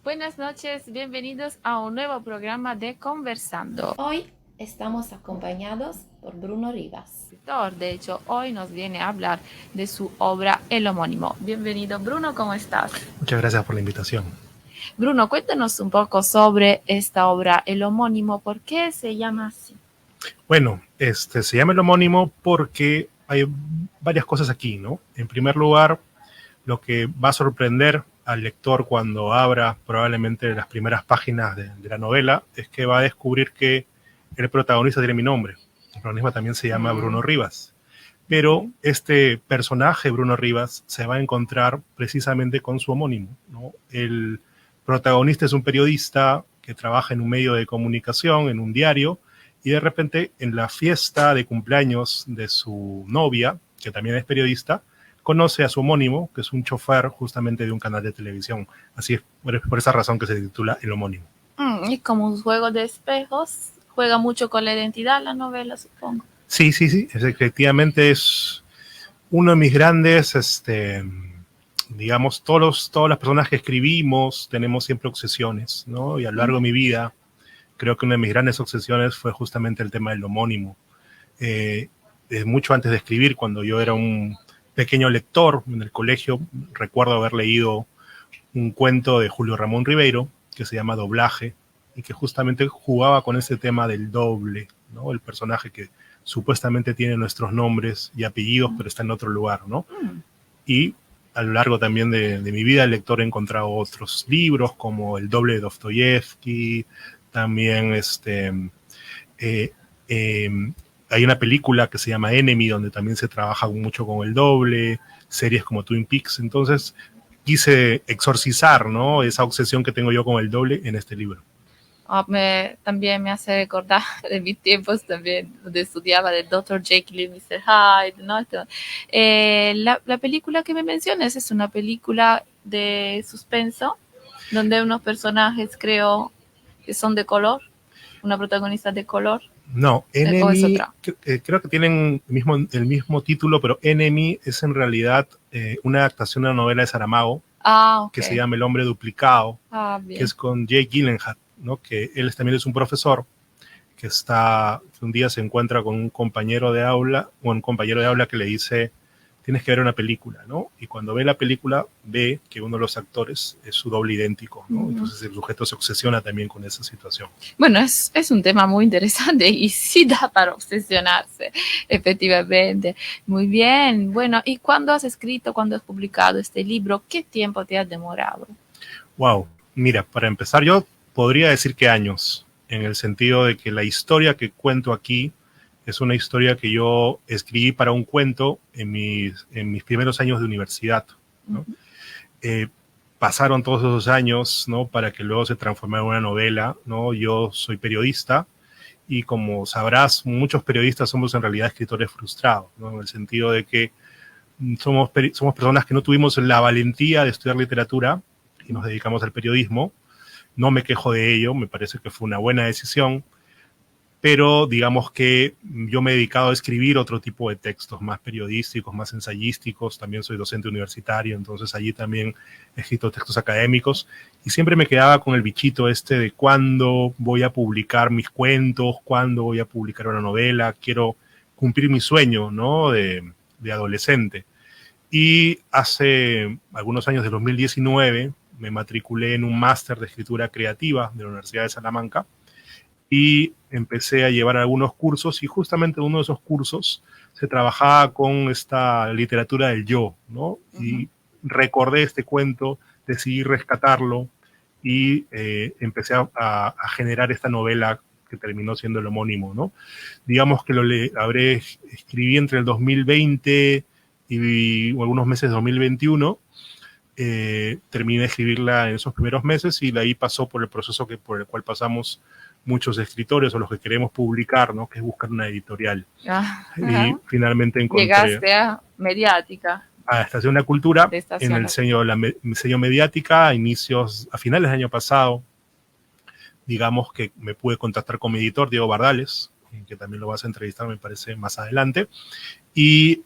Buenas noches, bienvenidos a un nuevo programa de Conversando. Hoy estamos acompañados por Bruno Rivas. De hecho, hoy nos viene a hablar de su obra El homónimo. Bienvenido, Bruno, ¿cómo estás? Muchas gracias por la invitación. Bruno, cuéntanos un poco sobre esta obra El homónimo. ¿Por qué se llama así? Bueno, se llama El homónimo porque hay varias cosas aquí, ¿no? En primer lugar, lo que va a sorprender al lector cuando abra probablemente las primeras páginas de la novela es que va a descubrir que el protagonista tiene mi nombre. El protagonista también se llama Bruno Rivas. Pero este personaje, Bruno Rivas, se va a encontrar precisamente con su homónimo, ¿no? El protagonista es un periodista que trabaja en un medio de comunicación, en un diario, y de repente en la fiesta de cumpleaños de su novia, que también es periodista, conoce a su homónimo, que es un chofer justamente de un canal de televisión. Así es por esa razón que se titula El homónimo. Es como un juego de espejos. Juega mucho con la identidad la novela, supongo. Sí, efectivamente es uno de mis grandes, digamos, todas las personas que escribimos tenemos siempre obsesiones, ¿no? Y a lo largo de mi vida, creo que una de mis grandes obsesiones fue justamente el tema del homónimo. Mucho antes de escribir, cuando yo era un pequeño lector en el colegio, recuerdo haber leído un cuento de Julio Ramón Ribeiro que se llama Doblaje y que justamente jugaba con ese tema del doble, ¿no? El personaje que supuestamente tiene nuestros nombres y apellidos, pero está en otro lugar, ¿no? Y a lo largo también de mi vida el lector he encontrado otros libros como El doble de Dostoyevsky, también hay una película que se llama Enemy, donde también se trabaja mucho con el doble, series como Twin Peaks. Entonces quise exorcizar, ¿no?, esa obsesión que tengo yo con el doble en este libro. También me hace recordar de mis tiempos también, donde estudiaba del Dr. Jekyll y Mr. Hyde, ¿no? La película que me mencionas es una película de suspenso, donde unos personajes creo que son de color, una protagonista de color. No, Enemy, creo que tienen el mismo título, pero Enemy es en realidad una adaptación de una novela de Saramago, que se llama El hombre duplicado, que es con Jake Gyllenhaal, ¿no? Que él también es un profesor que un día se encuentra con un compañero de aula que le dice: tienes que ver una película, ¿no? Y cuando ve la película, ve que uno de los actores es su doble idéntico, ¿no? Entonces el sujeto se obsesiona también con esa situación. Bueno, es un tema muy interesante y sí da para obsesionarse, efectivamente. Muy bien. Bueno, ¿y cuándo has publicado este libro? ¿Qué tiempo te has demorado? Wow, mira, para empezar yo podría decir que años, en el sentido de que la historia que cuento aquí es una historia que yo escribí para un cuento en mis primeros años de universidad, ¿no? Pasaron todos esos años, ¿no?, para que luego se transformara en una novela, ¿no? Yo soy periodista y, como sabrás, muchos periodistas somos en realidad escritores frustrados, ¿no? En el sentido de que somos personas que no tuvimos la valentía de estudiar literatura y nos dedicamos al periodismo. No me quejo de ello, me parece que fue una buena decisión, pero digamos que yo me he dedicado a escribir otro tipo de textos, más periodísticos, más ensayísticos. También soy docente universitario, entonces allí también he escrito textos académicos y siempre me quedaba con el bichito de cuándo voy a publicar mis cuentos, cuándo voy a publicar una novela. Quiero cumplir mi sueño, ¿no?, de adolescente. Y hace algunos años, de 2019, me matriculé en un máster de escritura creativa de la Universidad de Salamanca y empecé a llevar algunos cursos, y justamente en uno de esos cursos se trabajaba con esta literatura del yo, ¿no? Y recordé este cuento, decidí rescatarlo y empecé a generar esta novela que terminó siendo el homónimo, ¿no? Digamos que escribí entre el 2020 y algunos meses de 2021. Terminé de escribirla en esos primeros meses y de ahí pasó por el proceso por el cual pasamos muchos escritores o los que queremos publicar, ¿no?, que es buscar una editorial. Y finalmente encontré... Llegaste a Mediática. A Estación de la Cultura, en el sello Mediática, a finales del año pasado. Digamos que me pude contactar con mi editor, Diego Bardales, que también lo vas a entrevistar, me parece, más adelante. Y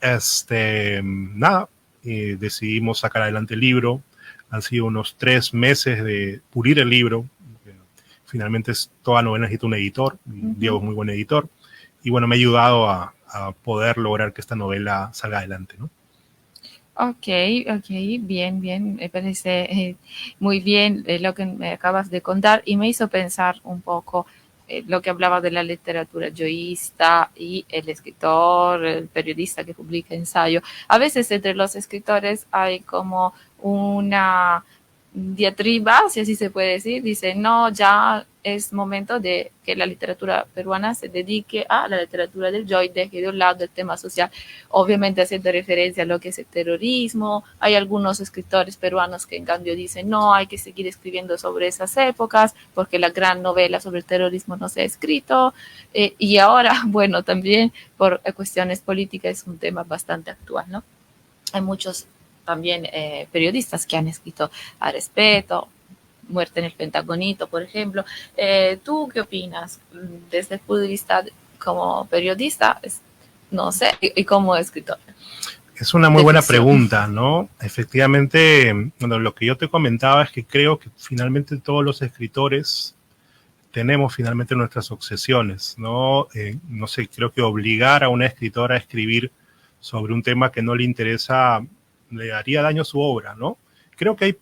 decidimos sacar adelante el libro. Han sido unos 3 meses de pulir el libro. Finalmente toda novela necesita un editor. Diego es muy buen editor. Y bueno, me ha ayudado a poder lograr que esta novela salga adelante, ¿no? Ok, bien, me parece muy bien lo que me acabas de contar y me hizo pensar un poco lo que hablaba de la literatura yoísta y el escritor, el periodista que publica ensayo. A veces entre los escritores hay como una diatriba, si así se puede decir, dice, no, ya es momento de que la literatura peruana se dedique a la literatura del yo y deje de un lado el tema social, obviamente haciendo referencia a lo que es el terrorismo. Hay algunos escritores peruanos que en cambio dicen, no, hay que seguir escribiendo sobre esas épocas porque la gran novela sobre el terrorismo no se ha escrito, y ahora, bueno, también por cuestiones políticas es un tema bastante actual, ¿no? Hay muchos también periodistas que han escrito al respecto, Muerte en el Pentagonito, por ejemplo. ¿Tú qué opinas desde el punto de vista como periodista, no sé, y como escritor? Es una muy buena pregunta, ¿no? Efectivamente, bueno, lo que yo te comentaba es que creo que finalmente todos los escritores tenemos finalmente nuestras obsesiones, ¿no? No sé, creo que obligar a una escritora a escribir sobre un tema que no le interesa le haría daño a su obra, ¿no? Creo que hay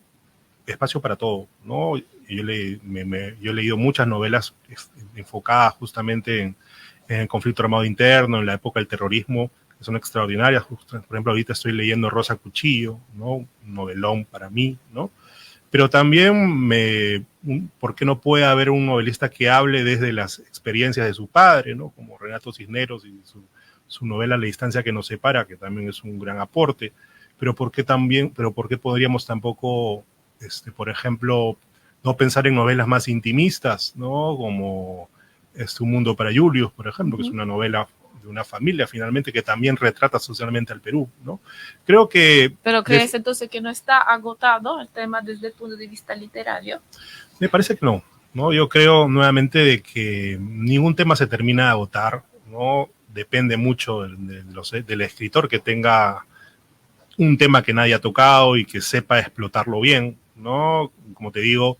espacio para todo, ¿no? Yo he leído muchas novelas enfocadas justamente en el conflicto armado interno, en la época del terrorismo, que son extraordinarias. Por ejemplo, ahorita estoy leyendo Rosa Cuchillo, ¿no? Un novelón para mí, ¿no? Pero también ¿por qué no puede haber un novelista que hable desde las experiencias de su padre, ¿no? Como Renato Cisneros y su novela La distancia que nos separa, que también es un gran aporte. Pero ¿por qué podríamos tampoco, por ejemplo, no pensar en novelas más intimistas, ¿no? Como Un mundo para Julius, por ejemplo, que es una novela de una familia finalmente que también retrata socialmente al Perú, ¿no? Creo que... ¿Pero crees entonces que no está agotado el tema desde el punto de vista literario? Me parece que no, ¿no? Yo creo nuevamente de que ningún tema se termina de agotar, ¿no? Depende mucho del escritor que tenga un tema que nadie ha tocado y que sepa explotarlo bien, ¿no? Como te digo,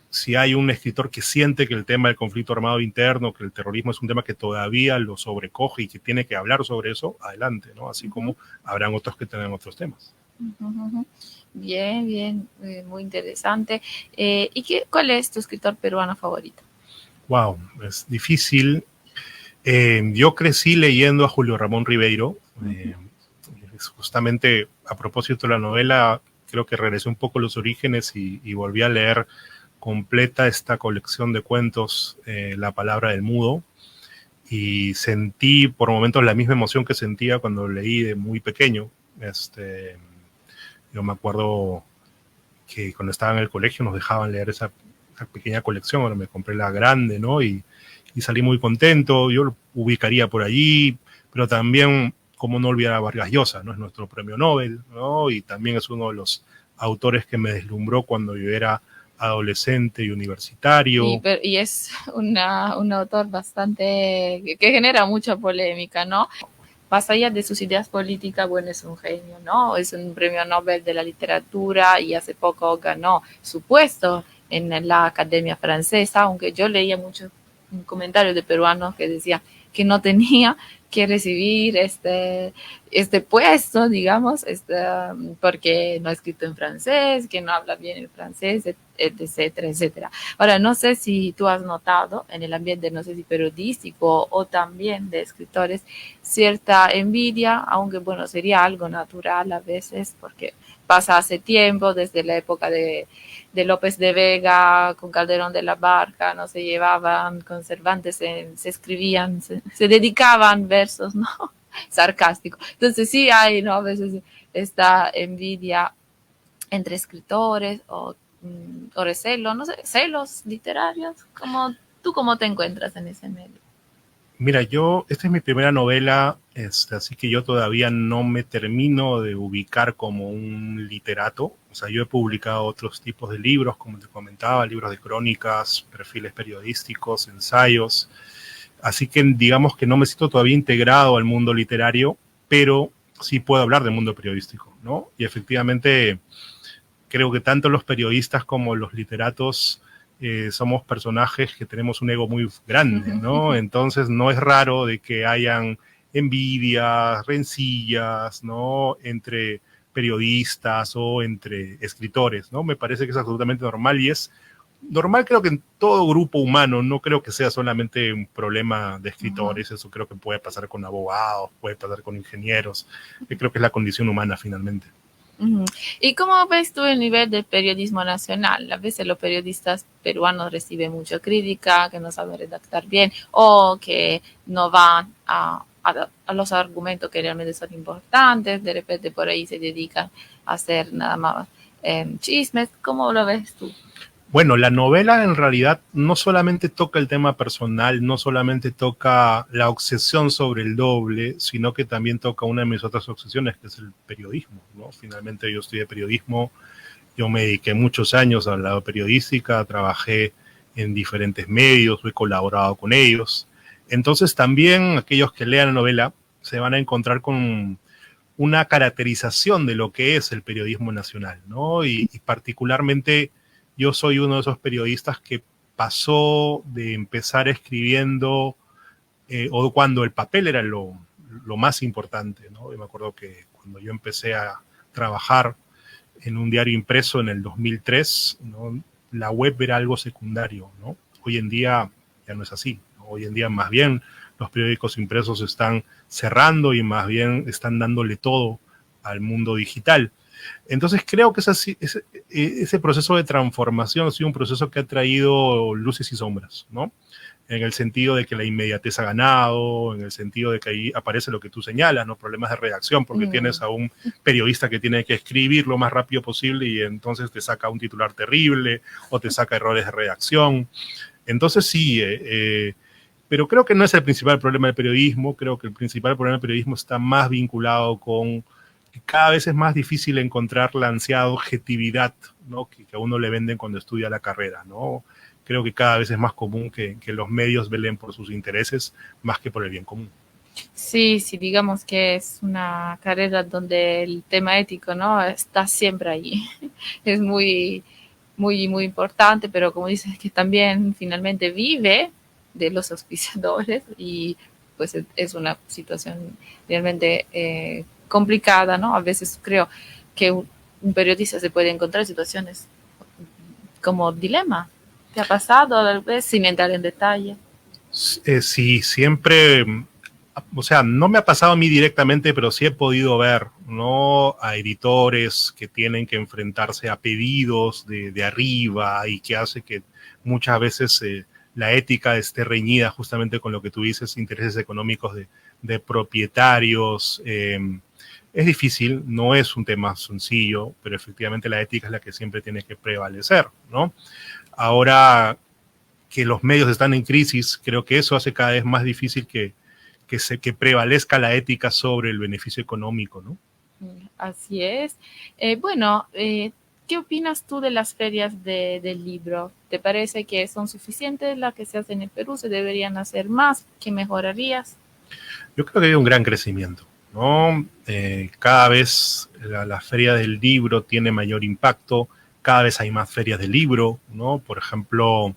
si hay un escritor que siente que el tema del conflicto armado interno, que el terrorismo es un tema que todavía lo sobrecoge y que tiene que hablar sobre eso, adelante, ¿no? Así como habrán otros que tengan otros temas. Bien, muy interesante. ¿Y cuál es tu escritor peruano favorito? Wow, es difícil. Yo crecí leyendo a Julio Ramón Ribeiro. Justamente a propósito de la novela, creo que regresé un poco a los orígenes y volví a leer completa esta colección de cuentos, La palabra del mudo, y sentí por momentos la misma emoción que sentía cuando leí de muy pequeño. Yo me acuerdo que cuando estaba en el colegio nos dejaban leer esa pequeña colección, ahora me compré la grande, ¿no? Y salí muy contento. Yo lo ubicaría por allí, pero también, como no olvidar a Vargas Llosa, ¿no? Es nuestro premio Nobel, ¿no? Y también es uno de los autores que me deslumbró cuando yo era adolescente y universitario. Y es un autor bastante que genera mucha polémica, ¿no? Más allá de sus ideas políticas, bueno, es un genio, ¿no? Es un premio Nobel de la literatura y hace poco ganó su puesto en la Academia Francesa, aunque yo leía muchos comentarios de peruanos que decían que no tenía que recibir este puesto, digamos, porque no ha escrito en francés, que no habla bien el francés, etcétera, etcétera. Ahora, no sé si tú has notado en el ambiente, no sé si periodístico o también de escritores, cierta envidia, aunque bueno, sería algo natural a veces, porque pasa hace tiempo, desde la época de López de Vega con Calderón de la Barca, no se llevaban, con Cervantes se escribían, se dedicaban versos, ¿no? Sarcásticos. Entonces sí hay, ¿no? A veces esta envidia entre escritores o recelo, no sé, celos literarios. ¿Tú cómo te encuentras en ese medio? Mira, esta es mi primera novela, así que yo todavía no me termino de ubicar como un literato. O sea, yo he publicado otros tipos de libros, como te comentaba, libros de crónicas, perfiles periodísticos, ensayos. Así que digamos que no me siento todavía integrado al mundo literario, pero sí puedo hablar del mundo periodístico, ¿no? Y efectivamente creo que tanto los periodistas como los literatos somos personajes que tenemos un ego muy grande, ¿no? Entonces no es raro de que hayan envidias, rencillas, ¿no? Entre periodistas o entre escritores, ¿no? Me parece que es absolutamente normal y es normal, creo que en todo grupo humano, no creo que sea solamente un problema de escritores, eso creo que puede pasar con abogados, puede pasar con ingenieros, que creo que es la condición humana finalmente. ¿Y cómo ves tú el nivel del periodismo nacional? A veces los periodistas peruanos reciben mucha crítica, que no saben redactar bien o que no van a los argumentos que realmente son importantes, de repente por ahí se dedican a hacer nada más chismes. ¿Cómo lo ves tú? Bueno, la novela en realidad no solamente toca el tema personal, no solamente toca la obsesión sobre el doble, sino que también toca una de mis otras obsesiones, que es el periodismo, ¿no? Finalmente yo estudié periodismo, yo me dediqué muchos años al lado periodística, trabajé en diferentes medios, he colaborado con ellos. Entonces también aquellos que lean la novela se van a encontrar con una caracterización de lo que es el periodismo nacional, ¿no? Y particularmente yo soy uno de esos periodistas que pasó de empezar escribiendo o cuando el papel era lo más importante, ¿no? Yo me acuerdo que cuando yo empecé a trabajar en un diario impreso en el 2003, ¿no? La web era algo secundario, ¿no? Hoy en día ya no es así, ¿no? Hoy en día más bien los periódicos impresos están cerrando y más bien están dándole todo al mundo digital. Entonces creo que ese proceso de transformación ha sido un proceso que ha traído luces y sombras, ¿no? En el sentido de que la inmediatez ha ganado, en el sentido de que ahí aparece lo que tú señalas, ¿no? Problemas de redacción, porque tienes a un periodista que tiene que escribir lo más rápido posible y entonces te saca un titular terrible o te saca errores de redacción. Entonces sí, pero creo que no es el principal problema del periodismo, creo que el principal problema del periodismo está más vinculado con que cada vez es más difícil encontrar la ansiada objetividad, ¿no? que a uno le venden cuando estudia la carrera, ¿no? Creo que cada vez es más común que los medios velen por sus intereses más que por el bien común. Sí, sí, digamos que es una carrera donde el tema ético, ¿no? Está siempre allí. Es muy importante, pero como dices, que también finalmente vive de los auspiciadores y pues es una situación realmente complicada, ¿no? A veces creo que un periodista se puede encontrar en situaciones como dilema. ¿Te ha pasado tal vez sin entrar en detalle? Sí, siempre, o sea, no me ha pasado a mí directamente, pero sí he podido ver, ¿no? A editores que tienen que enfrentarse a pedidos de arriba y que hace que muchas veces la ética esté reñida justamente con lo que tú dices, intereses económicos de propietarios. Es difícil, no es un tema sencillo, pero efectivamente la ética es la que siempre tiene que prevalecer, ¿no? Ahora que los medios están en crisis, creo que eso hace cada vez más difícil que prevalezca la ética sobre el beneficio económico, ¿no? Así es. ¿Qué opinas tú de las ferias del libro? ¿Te parece que son suficientes las que se hacen en Perú? ¿Se deberían hacer más? ¿Qué mejorarías? Yo creo que hay un gran crecimiento, ¿no? Cada vez la feria del libro tiene mayor impacto, cada vez hay más ferias del libro, ¿no? Por ejemplo,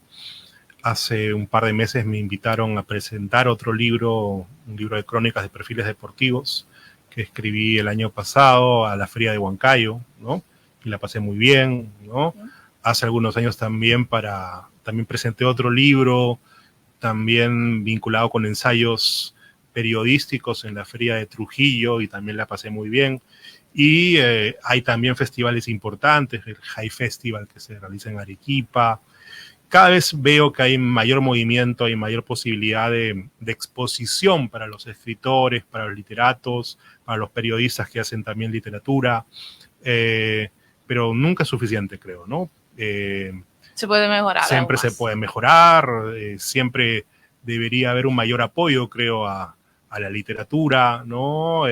hace un par de meses me invitaron a presentar otro libro, un libro de crónicas de perfiles deportivos que escribí el año pasado a la feria de Huancayo, ¿no? Y la pasé muy bien, ¿no? Hace algunos años también presenté otro libro, también vinculado con ensayos periodísticos en la feria de Trujillo y también la pasé muy bien. Y hay también festivales importantes, el High Festival que se realiza en Arequipa. Cada vez veo que hay mayor movimiento, hay mayor posibilidad de exposición para los escritores, para los literatos, para los periodistas que hacen también literatura, pero nunca es suficiente, creo, ¿no? Se puede mejorar. Siempre se puede mejorar, siempre debería haber un mayor apoyo, creo, a la literatura, ¿no?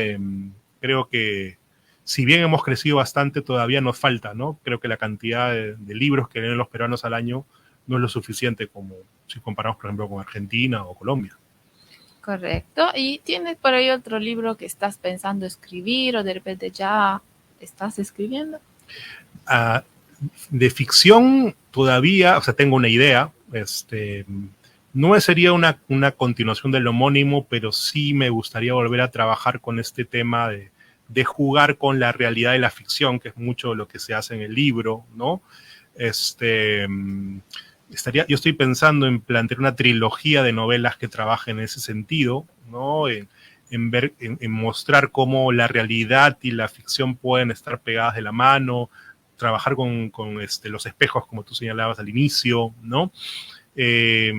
Creo que si bien hemos crecido bastante, todavía nos falta, ¿no? Creo que la cantidad de libros que leen los peruanos al año no es lo suficiente como si comparamos, por ejemplo, con Argentina o Colombia. Correcto. ¿Y tienes por ahí otro libro que estás pensando escribir o de repente ya estás escribiendo? Ah, de ficción todavía, o sea, tengo una idea. No sería una continuación del homónimo, pero sí me gustaría volver a trabajar con este tema de jugar con la realidad de la ficción, que es mucho lo que se hace en el libro, ¿no? Yo estoy pensando en plantear una trilogía de novelas que trabaje en ese sentido, ¿no? En mostrar cómo la realidad y la ficción pueden estar pegadas de la mano, trabajar con los espejos, como tú señalabas al inicio, ¿no? Eh,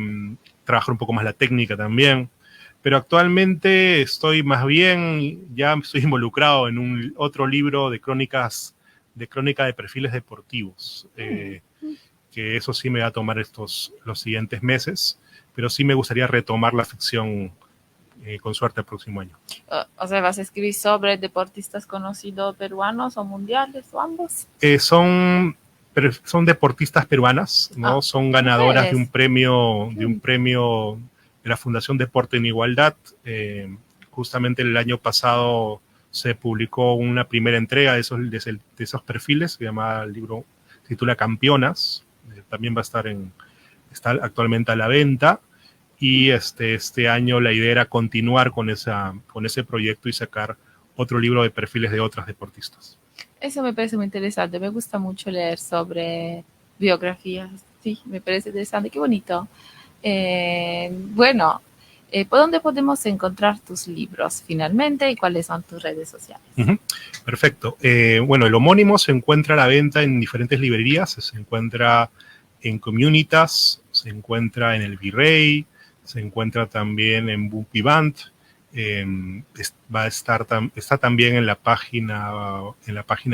Trabajar un poco más la técnica también. Pero actualmente estoy más bien, ya estoy involucrado en otro libro de crónica de perfiles deportivos. Que eso sí me va a tomar los siguientes meses, pero sí me gustaría retomar la ficción con suerte el próximo año. O sea, ¿vas a escribir sobre deportistas conocidos peruanos o mundiales o ambos? Son deportistas peruanas, ¿no? Son ganadoras de un premio, de la Fundación Deporte en Igualdad. Justamente el año pasado se publicó una primera entrega de esos perfiles, que el libro se titula Campeonas. También va a está actualmente a la venta. Y este año la idea era continuar con ese proyecto y sacar otro libro de perfiles de otras deportistas. Eso me parece muy interesante. Me gusta mucho leer sobre biografías. Sí, me parece interesante. Qué bonito. Bueno, ¿por dónde podemos encontrar tus libros finalmente y cuáles son tus redes sociales? Perfecto. Bueno, el homónimo se encuentra a la venta en diferentes librerías. Se encuentra en Communitas, se encuentra en El Virrey, se encuentra también en Bookbivant. Está también en la página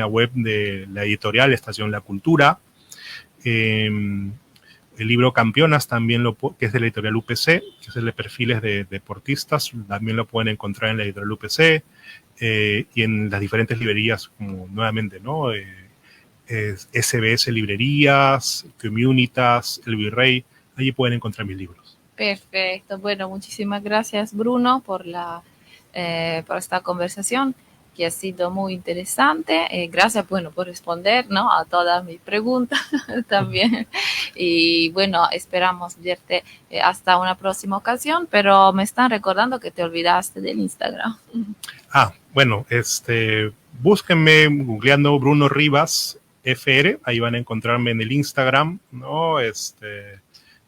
web de la editorial Estación La Cultura. El libro Campeonas también que es de la editorial UPC, que es el de perfiles de deportistas, también lo pueden encontrar en la editorial UPC y en las diferentes librerías, como nuevamente, ¿no? SBS Librerías, Communitas, El Virrey, allí pueden encontrar mis libros. Perfecto. Bueno, muchísimas gracias, Bruno, por esta conversación que ha sido muy interesante. Gracias, bueno, por responder, ¿no?, a todas mis preguntas también. Y bueno, esperamos verte hasta una próxima ocasión, pero me están recordando que te olvidaste del Instagram. Bueno, búsquenme googleando Bruno Rivas FR, ahí van a encontrarme en el Instagram, ¿no?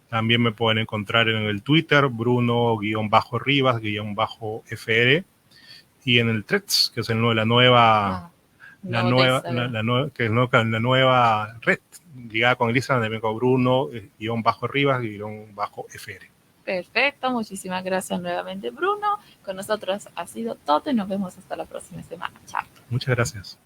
También me pueden encontrar en el Twitter, Bruno-Rivas-FR, y en el Threads, que es la nueva red ligada con el Instagram, también con Bruno-Rivas-FR. Perfecto, muchísimas gracias nuevamente, Bruno. Con nosotros ha sido todo y nos vemos hasta la próxima semana. Chao. Muchas gracias.